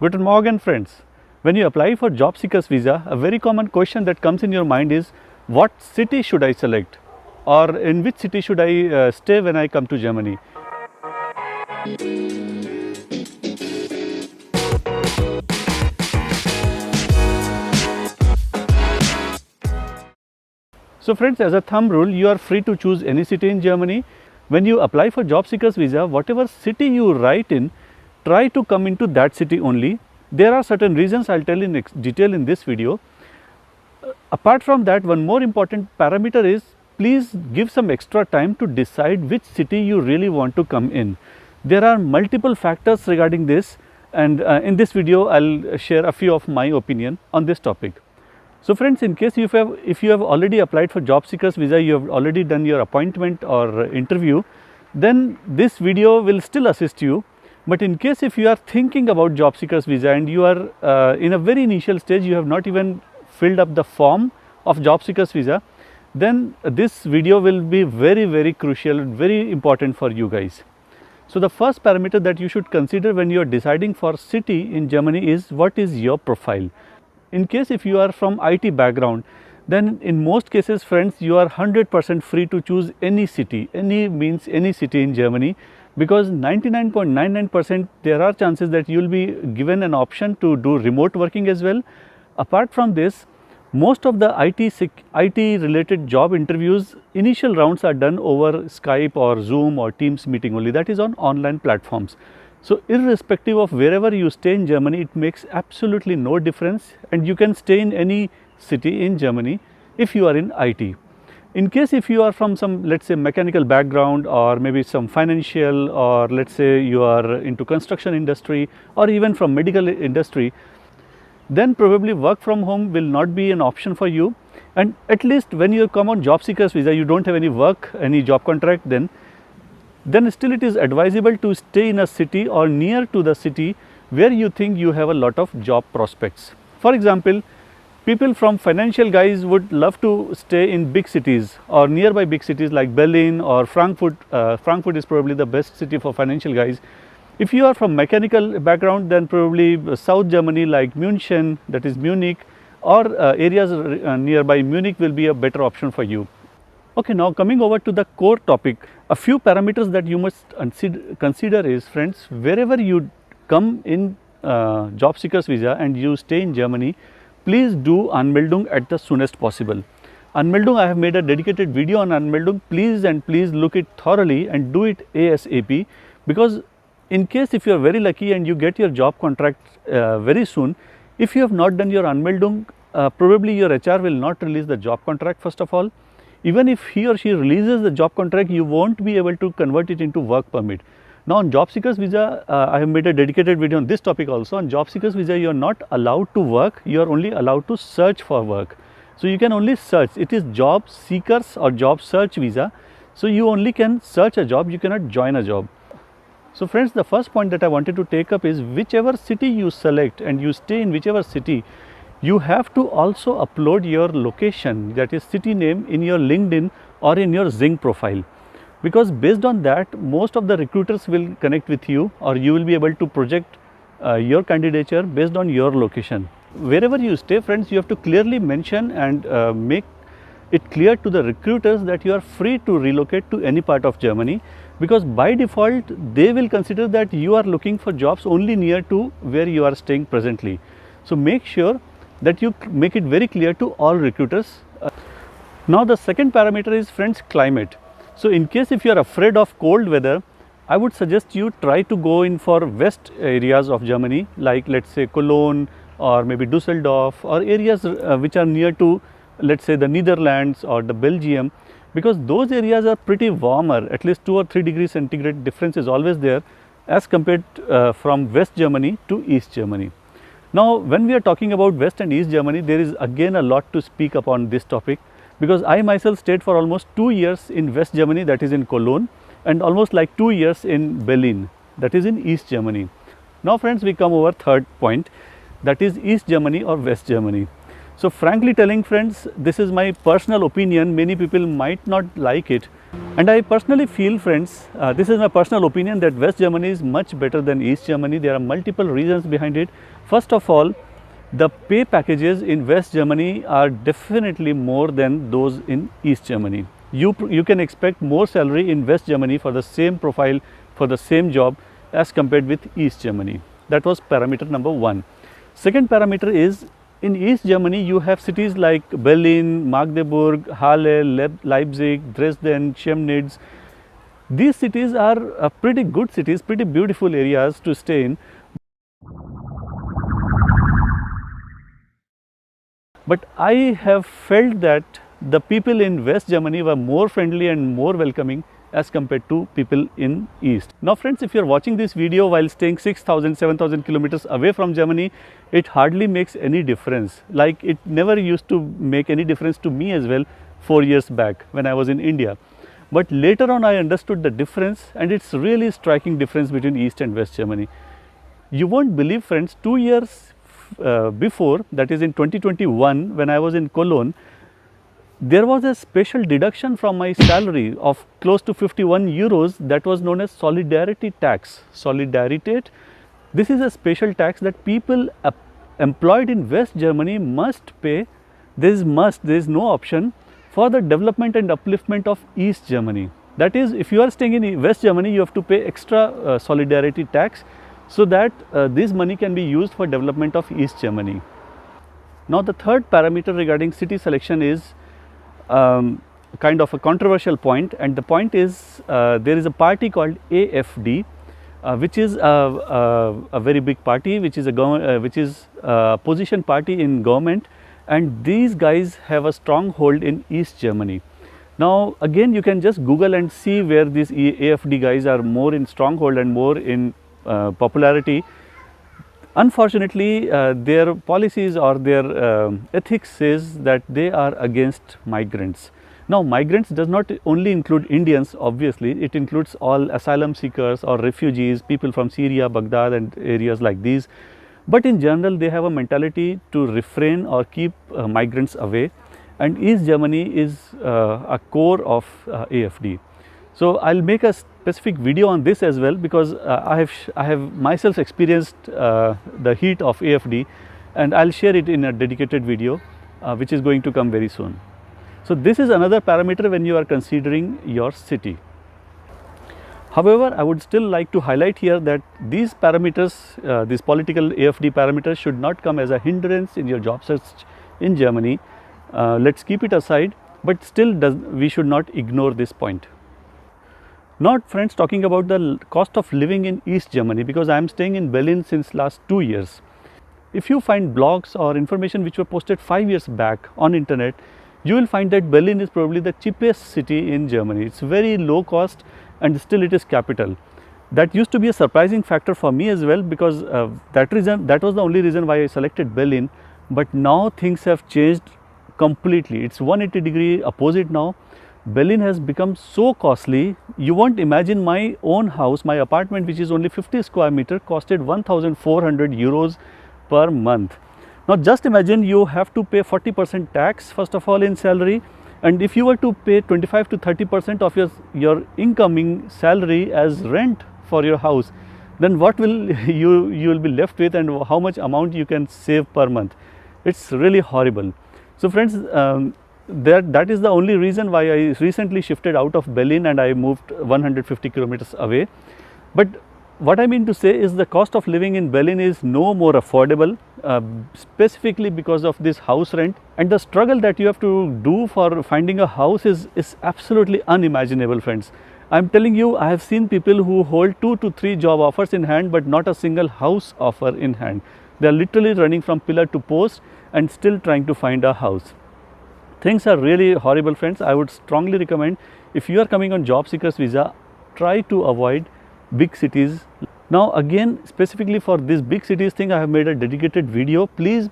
Guten Morgen friends. When you apply for job seekers visa, a very common question that comes in your mind is what city should I select, or in which city should I stay when I come to Germany. So friends, as a thumb rule, you are free to choose any city in Germany. When you apply for job seekers visa, whatever city you write in, try to come into that city only. There are certain reasons I will tell in detail in this video. Apart from that, one more important parameter is please give some extra time to decide which city you really want to come in. There are multiple factors regarding this, and in this video I will share a few of my opinion on this topic. So friends, in case if you have already applied for job seekers visa, you have already done your appointment or interview, then this video will still assist you. But in case if you are thinking about job seekers visa and you are in a very initial stage, you have not even filled up the form of job seekers visa, then this video will be very crucial, very important for you guys. So the first parameter that you should consider when you are deciding for city in Germany is what is your profile. In case if you are from IT background, then in most cases friends, you are 100% free to choose any city, any means any city in Germany, because 99.99% there are chances that you will be given an option to do remote working as well. Apart from this, most of the IT related job interviews, initial rounds are done over Skype or Zoom or Teams meeting only, that is on online platforms. So irrespective of wherever you stay in Germany, it makes absolutely no difference, and you can stay in any city in Germany if you are in IT. In case if you are from some, let's say, mechanical background, or maybe some financial, or let's say you are into construction industry or even from medical industry, then probably work from home will not be an option for you. And at least when you come on job seekers visa, you don't have any work, any job contract, then still it is advisable to stay in a city or near to the city where you think you have a lot of job prospects. For example, people from financial guys would love to stay in big cities or nearby big cities like Berlin or Frankfurt. Frankfurt is probably the best city for financial guys. If you are from mechanical background, then probably South Germany like München, that is Munich, or areas nearby Munich will be a better option for you. Okay, now coming over to the core topic, a few parameters that you must consider is, friends, wherever you come in job seekers visa and you stay in Germany, please do Anmeldung at the soonest possible. Anmeldung, I have made a dedicated video on Anmeldung. Please look it thoroughly and do it ASAP, because in case if you are very lucky and you get your job contract very soon, if you have not done your Anmeldung, probably your HR will not release the job contract first of all. Even if he or she releases the job contract, you won't be able to convert it into work permit. Now on job seekers visa, I have made a dedicated video on this topic also. On job seekers visa, you are not allowed to work, you are only allowed to search for work. So you can only search, it is job seekers or job search visa. So you only can search a job, you cannot join a job. So friends, the first point that I wanted to take up is whichever city you select and you stay in whichever city, you have to also upload your location, that is city name, in your LinkedIn or in your Xing profile, because based on that most of the recruiters will connect with you, or you will be able to project your candidature based on your location. Wherever you stay, friends, you have to clearly mention and make it clear to the recruiters that you are free to relocate to any part of Germany, because by default they will consider that you are looking for jobs only near to where you are staying presently. So make sure that you make it very clear to all recruiters. Now the second parameter is, friends, climate. So in case if you are afraid of cold weather, I would suggest you try to go in for west areas of Germany, like let's say Cologne or maybe Düsseldorf, or areas which are near to, let's say, the Netherlands or the Belgium, because those areas are pretty warmer, at least 2 or 3 degrees centigrade difference is always there as compared from West Germany to East Germany. Now when we are talking about West and East Germany, there is again a lot to speak upon this topic, because I myself stayed for almost 2 years in West Germany, that is in Cologne, and almost like 2 years in Berlin, that is in East Germany. Now friends, we come over third point, that is East Germany or West Germany. So frankly telling, friends, this is my personal opinion, many people might not like it, And I personally feel, friends, this is my personal opinion, that West Germany is much better than East Germany. There are multiple reasons behind it. First of all, the pay packages in West Germany are definitely more than those in East Germany. You can expect more salary in West Germany for the same profile, for the same job, as compared with East Germany. That was parameter number one. Second parameter is, in East Germany you have cities like Berlin, Magdeburg, Halle, Leipzig, Dresden, Chemnitz. These cities are pretty good cities, pretty beautiful areas to stay in. But I have felt that the people in West Germany were more friendly and more welcoming as compared to people in East. Now friends, if you are watching this video while staying 6,000, 7,000 kilometers away from Germany, it hardly makes any difference. Like, it never used to make any difference to me as well 4 years back when I was in India. But later on I understood the difference, and it's really striking difference between East and West Germany. You won't believe, friends, 2 years before, that is in 2021, when I was in Cologne, there was a special deduction from my salary of close to 51 euros that was known as solidarity tax. Solidarität. This is a special tax that people employed in West Germany must pay. There is no option for the development and upliftment of East Germany. That is, if you are staying in West Germany, you have to pay extra solidarity tax, so that this money can be used for development of East Germany. Now the third parameter regarding city selection is kind of a controversial point, and the point is, there is a party called AfD, which is a very big party, which is a position party in government, and these guys have a stronghold in East Germany. Now again, you can just Google and see where these AfD guys are more in stronghold and more in popularity. Unfortunately, their policies or their ethics says that they are against migrants. Now migrants does not only include Indians, obviously, it includes all asylum seekers or refugees, people from Syria, Baghdad and areas like these. But in general, they have a mentality to refrain or keep migrants away, and East Germany is a core of AfD. So I'll make a specific video on this as well, because I have myself experienced the heat of AfD, and I'll share it in a dedicated video which is going to come very soon. So this is another parameter when you are considering your city. However, I would still like to highlight here that these parameters, these political AfD parameters, should not come as a hindrance in your job search in Germany. Let's keep it aside, but still we should not ignore this point. Now friends, talking about the cost of living in East Germany, because I am staying in Berlin since last 2 years. If you find blogs or information which were posted 5 years back on internet, you will find that Berlin is probably the cheapest city in Germany. It's very low cost and still it is capital. That used to be a surprising factor for me as well, because that was the only reason why I selected Berlin. But now things have changed completely. It's 180-degree opposite now. Berlin has become so costly. You won't imagine, my own house, my apartment, which is only 50 square meter, costed 1,400 euros per month. Now just imagine, you have to pay 40% tax first of all in salary, and if you were to pay 25 to 30% of your incoming salary as rent for your house, then what will you will be left with, and how much amount you can save per month? It's really horrible. So friends, that is the only reason why I recently shifted out of Berlin and I moved 150 kilometers away. But what I mean to say is, the cost of living in Berlin is no more affordable, specifically because of this house rent, and the struggle that you have to do for finding a house is absolutely unimaginable, friends. I am telling you, I have seen people who hold 2 to 3 job offers in hand, but not a single house offer in hand. They are literally running from pillar to post and still trying to find a house. Things are really horrible, friends. I would strongly recommend, if you are coming on job seekers visa, try to avoid big cities. Now again, specifically for this big cities thing, I have made a dedicated video. Please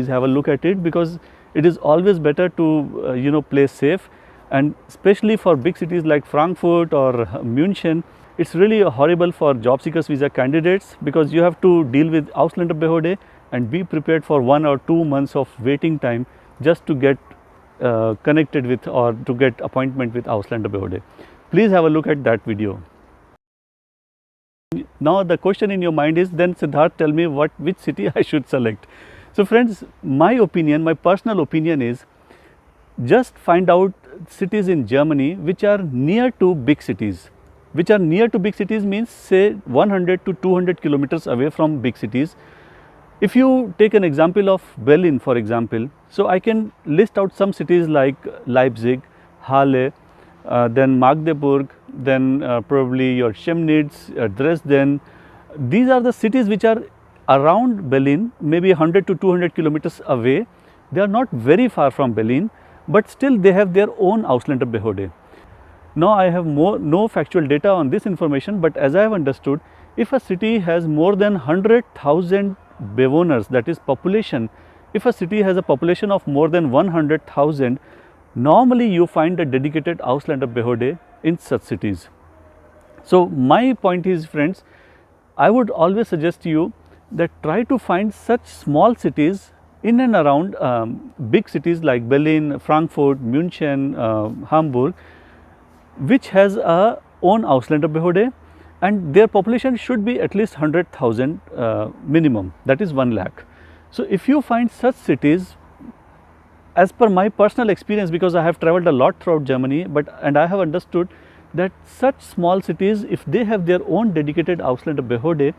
have a look at it, because it is always better to play safe, and especially for big cities like Frankfurt or München, it's really horrible for job seekers visa candidates, because you have to deal with Ausländerbehörde and be prepared for 1 or 2 months of waiting time just to get connected with or to get appointment with Ausländerbehörde. Please have a look at that video. Now the question in your mind is, then Siddharth, tell me which city I should select. So friends, my opinion, my personal opinion is, just find out cities in Germany which are near to big cities. Which are near to big cities means say 100 to 200 kilometers away from big cities. If you take an example of Berlin, for example, so I can list out some cities like Leipzig, Halle, then Magdeburg, then probably your Chemnitz, Dresden. These are the cities which are around Berlin, maybe 100 to 200 kilometers away. They are not very far from Berlin, but still they have their own Ausländerbehörde. Now I have no factual data on this information, but as I have understood, if a city has more than 100,000 Bewohners, that is population, if a city has a population of more than 100,000, normally you find a dedicated Ausländerbehörde in such cities. So my point is, friends, I would always suggest you that try to find such small cities in and around big cities like Berlin, Frankfurt, München, Hamburg, which has a own Ausländerbehörde, and their population should be at least 100,000 minimum, that is 1 lakh. So if you find such cities, as per my personal experience, because I have traveled a lot throughout Germany, and I have understood that such small cities, if they have their own dedicated Ausländerbehörde,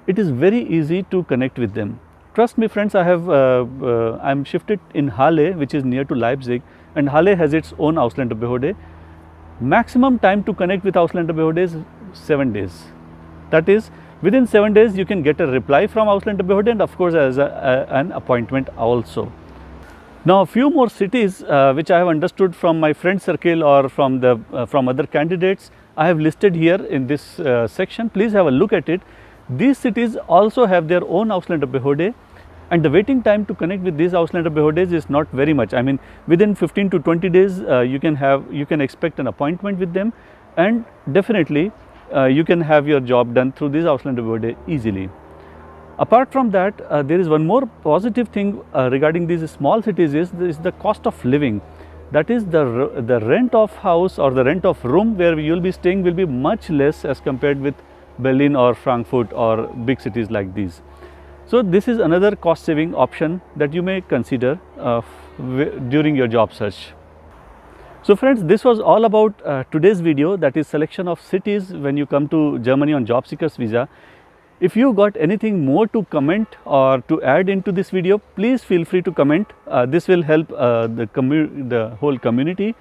it is very easy to connect with them. Trust me friends, I am shifted in Halle, which is near to Leipzig, and Halle has its own Ausländerbehörde. Maximum time to connect with Ausländerbehörde is 7 days. That is, within 7 days you can get a reply from Ausländerbehörde, and of course as an appointment also. Now a few more cities which I have understood from my friend circle or from other candidates, I have listed here in this section. Please have a look at it. These cities also have their own Ausländerbehörde, and the waiting time to connect with these Ausländerbehördes is not very much. I mean, within 15 to 20 days you can expect an appointment with them, and definitely you can have your job done through this Ausländerbehörde easily. Apart from that, there is one more positive thing regarding these small cities is the cost of living. That is, the rent of house or the rent of room where you will be staying will be much less as compared with Berlin or Frankfurt or big cities like these. So this is another cost saving option that you may consider during your job search. So friends, this was all about today's video, that is selection of cities when you come to Germany on job seekers visa. If you got anything more to comment or to add into this video, please feel free to comment. This will help the whole community.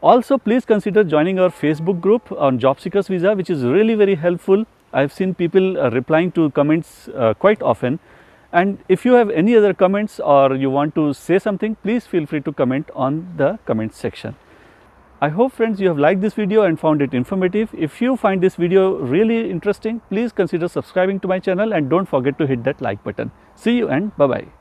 Also, please consider joining our Facebook group on job seekers visa, which is really very helpful. I have seen people replying to comments quite often. And if you have any other comments or you want to say something, please feel free to comment on the comment section. I hope friends you have liked this video and found it informative. If you find this video really interesting, please consider subscribing to my channel and don't forget to hit that like button. See you and bye-bye.